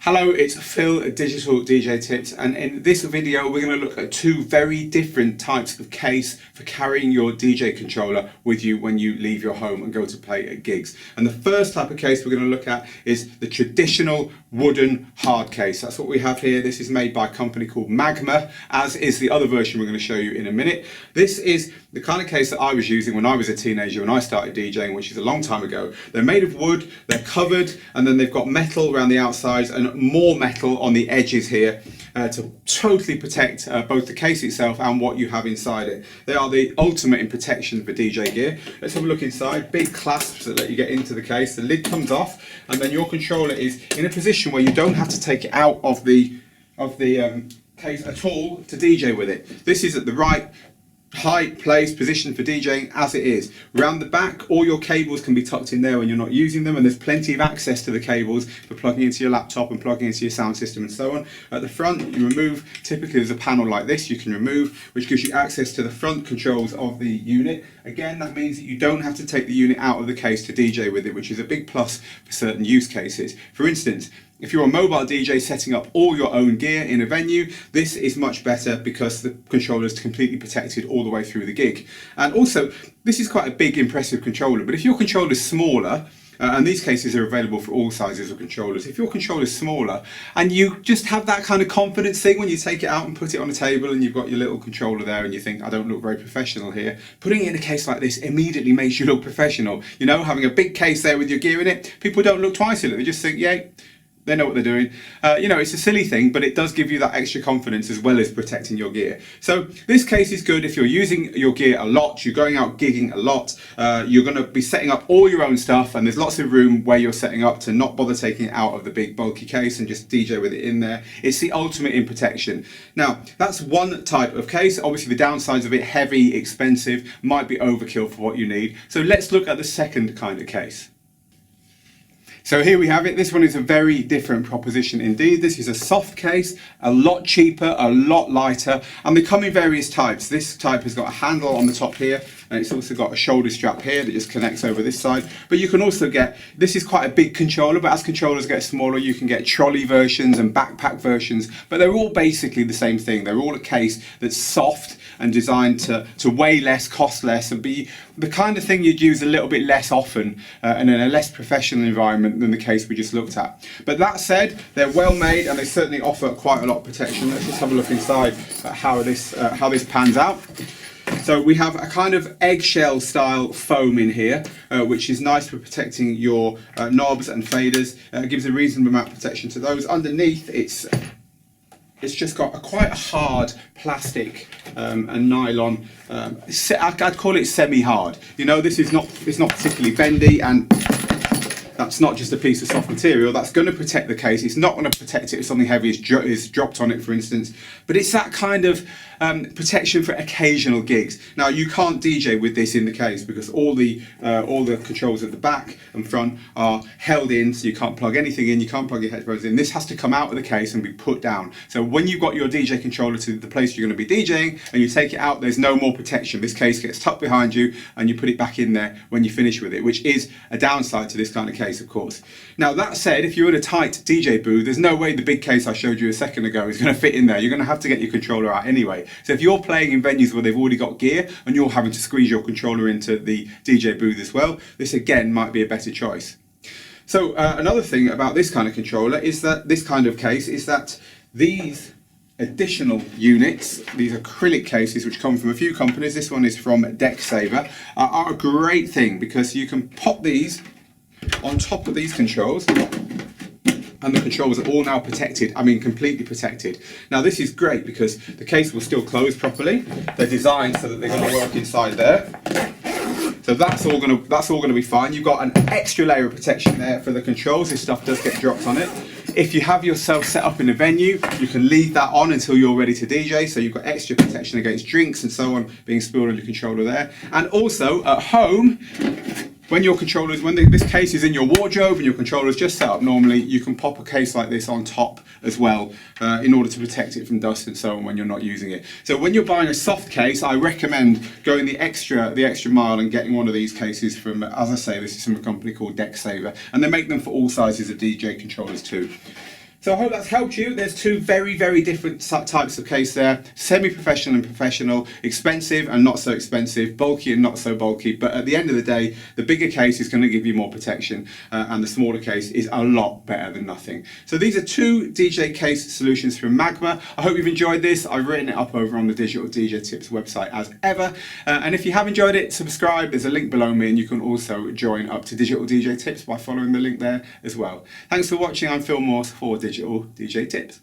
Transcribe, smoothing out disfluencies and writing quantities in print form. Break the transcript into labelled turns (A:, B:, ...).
A: Hello, it's Phil at Digital DJ Tips, and in this video we're going to look at two very different types of case for carrying your DJ controller with you when you leave your home and go to play at gigs. And the first type of case we're going to look at is the traditional wooden hard case. That's what we have here. This is made by a company called Magma, as is the other version we're going to show you in a minute. This is the kind of case that I was using when I was a teenager, when I started DJing, which is a long time ago. They're made of wood, they're covered, and then they've got metal around the outsides and more metal on the edges here to totally protect both the case itself and what you have inside it. They are the ultimate in protection for DJ gear. Let's have a look inside. Big clasps that let you get into the case. The lid comes off, and then your controller is in a position where you don't have to take it out of the case at all to DJ with it. This is at the right height, place, position for DJing as it is. Around the back, all your cables can be tucked in there when you're not using them, and there's plenty of access to the cables for plugging into your laptop and plugging into your sound system and so on. At the front, you remove, typically there's a panel like this you can remove, which gives you access to the front controls of the unit. Again, that means that you don't have to take the unit out of the case to DJ with it, which is a big plus for certain use cases. For instance, if you're a mobile DJ setting up all your own gear in a venue, this is much better because the controller is completely protected all the way through the gig. And also, this is quite a big, impressive controller, but if your controller is smaller, and these cases are available for all sizes of controllers. If your controller is smaller and you just have that kind of confidence thing when you take it out and put it on a table and you've got your little controller there and you think, I don't look very professional here, putting it in a case like this immediately makes you look professional. You know, having a big case there with your gear in it, people don't look twice at it, they just think, yay. They know what they're doing. You know, it's a silly thing, but it does give you that extra confidence as well as protecting your gear. So this case is good if you're using your gear a lot, you're going out gigging a lot, you're going to be setting up all your own stuff, and there's lots of room where you're setting up to not bother taking it out of the big bulky case and just DJ with it in there. It's the ultimate in protection. Now, that's one type of case. Obviously, the downsides of it, heavy, expensive, might be overkill for what you need. So let's look at the second kind of case. So here we have it. This one is a very different proposition indeed. This is a soft case, a lot cheaper, a lot lighter, and they come in various types. This type has got a handle on the top here, and it's also got a shoulder strap here that just connects over this side. But you can also get, this is quite a big controller, but as controllers get smaller, you can get trolley versions and backpack versions, but they're all basically the same thing. They're all a case that's soft and designed to weigh less, cost less, and be the kind of thing you'd use a little bit less often and in a less professional environment than the case we just looked at. But that said, they're well made and they certainly offer quite a lot of protection. Let's just have a look inside at how this pans out. So we have a kind of eggshell style foam in here, which is nice for protecting your knobs and faders. It gives a reasonable amount of protection to those. Underneath, it's just got quite a hard plastic and nylon. I'd call it semi-hard. You know, it's not particularly bendy, and that's not just a piece of soft material. That's going to protect the case. It's not going to protect it if something heavy is dropped on it, for instance. But it's that kind of protection for occasional gigs. Now, you can't DJ with this in the case because all the controls at the back and front are held in, so you can't plug anything in. You can't plug your headphones in. This has to come out of the case and be put down. So when you've got your DJ controller to the place you're going to be DJing and you take it out, there's no more protection. This case gets tucked behind you and you put it back in there when you finish with it, which is a downside to this kind of case, of course. Now, that said, if you're in a tight DJ booth, there's no way the big case I showed you a second ago is going to fit in there. You're going to have to get your controller out anyway. So if you're playing in venues where they've already got gear and you're having to squeeze your controller into the DJ booth as well, this again might be a better choice. So another thing about this kind of controller is that this kind of case is that these additional units, these acrylic cases which come from a few companies, this one is from DeckSaver, are a great thing because you can pop these on top of these controls, and the controls are all now protected. I mean, completely protected. Now, this is great because the case will still close properly. They're designed so that they're going to work inside there. So that's all going to be fine. You've got an extra layer of protection there for the controls. This stuff does get dropped on it. If you have yourself set up in a venue, you can leave that on until you're ready to DJ. So you've got extra protection against drinks and so on being spilled on your controller there. And also at home, when this case is in your wardrobe and your controller is just set up normally, you can pop a case like this on top as well in order to protect it from dust and so on when you're not using it. So when you're buying a soft case, I recommend going the extra mile and getting one of these cases from, as I say, this is from a company called DeckSaver, and they make them for all sizes of DJ controllers too. So I hope that's helped you. There's two very, very different types of case there. Semi-professional and professional, expensive and not so expensive, bulky and not so bulky. But at the end of the day, the bigger case is going to give you more protection and the smaller case is a lot better than nothing. So these are two DJ case solutions from Magma. I hope you've enjoyed this. I've written it up over on the Digital DJ Tips website as ever. And if you have enjoyed it, subscribe. There's a link below me and you can also join up to Digital DJ Tips by following the link there as well. Thanks for watching. I'm Phil Morse for Digital DJ Tips.